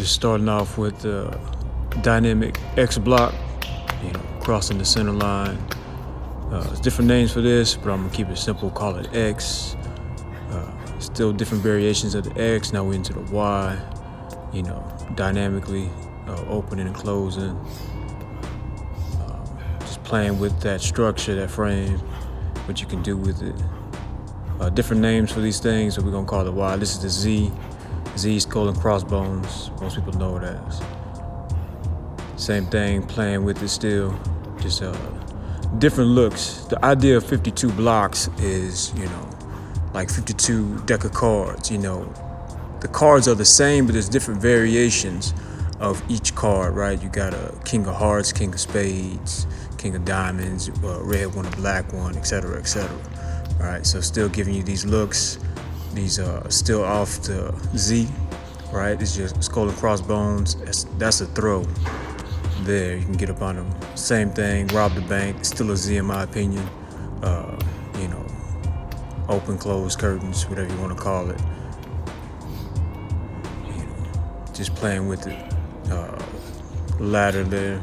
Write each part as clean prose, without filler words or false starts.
Just starting off with the dynamic X block, crossing the center line. There's different names for this, but I'm gonna keep it simple, call it X. Still different variations of the X. Now we're into the Y, dynamically opening and closing. Just playing with that structure, that frame, what you can do with it. Different names for these things, so we're gonna call it Y. This is the Z. Z, skull and crossbones, most people know it as. Same thing, playing with it still, just different looks. The idea of 52 blocks is, like 52 deck of cards. The cards are the same, but there's different variations of each card, right? You got a king of hearts, king of spades, king of diamonds, a red one, a black one, etc., etc. All right, so still giving you these looks. These are still off the Z, right? It's just skull and crossbones. That's a throw there. You can get up on them. Same thing, rob the bank. Still a Z in my opinion. Open, close curtains, whatever you want to call it. Just playing with it. Ladder there.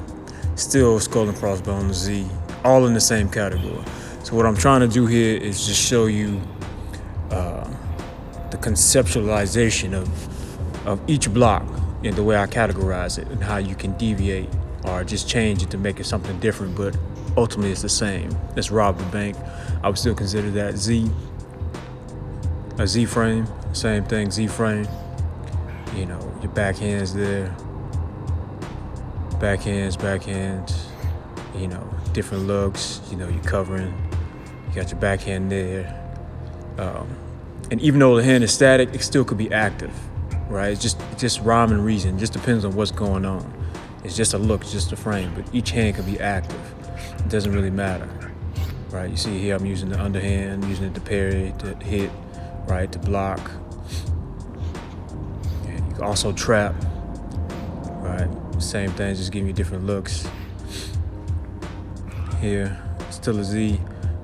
Still skull and crossbones, Z. All in the same category. So what I'm trying to do here is just show you the conceptualization of each block and the way I categorize it and how you can deviate or just change it to make it something different, but ultimately it's the same. Let's rob the bank. I would still consider that Z. A Z frame, same thing, Z frame. Your backhands there. Backhands. Different looks, you're covering. You got your backhand there. And even though the hand is static, it still could be active, right? It's just rhyme and reason. It just depends on what's going on. It's just a look, it's just a frame, but each hand can be active. It doesn't really matter, right? You see here, I'm using the underhand, using it to parry, to hit, right, to block. And you can also trap, right? Same thing, just giving you different looks. Here, still a Z.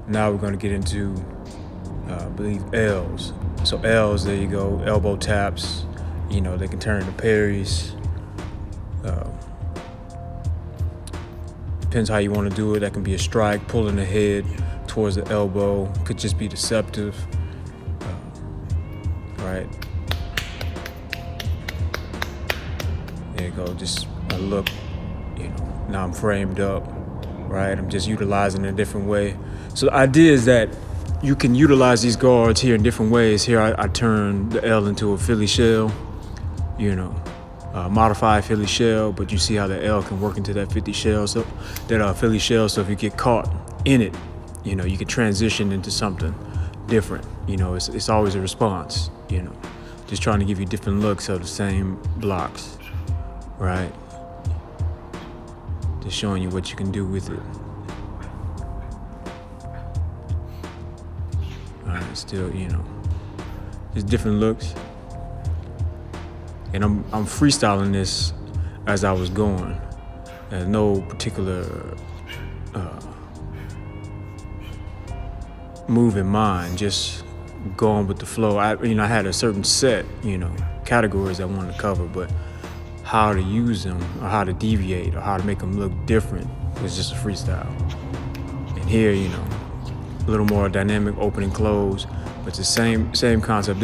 Now we're going to get into I believe L's. So L's, there you go, elbow taps, they can turn into parries. Depends how you want to do it. That can be a strike, pulling the head towards the elbow, could just be deceptive, right? There you go, just a look, now I'm framed up, right? I'm just utilizing it in a different way. So the idea is that you can utilize these guards here in different ways. Here I turn the L into a Philly shell, modified Philly shell, but you see how the L can work into that Philly shell. So if you get caught in it, you can transition into something different. It's always a response, just trying to give you different looks of the same blocks, right? Just showing you what you can do with it. Still, just different looks. And I'm freestyling this as I was going. There's no particular move in mind, just going with the flow. I had a certain set, categories I wanted to cover, but how to use them or how to deviate or how to make them look different was just a freestyle. And here, a little more dynamic, open and close, but it's the same concept.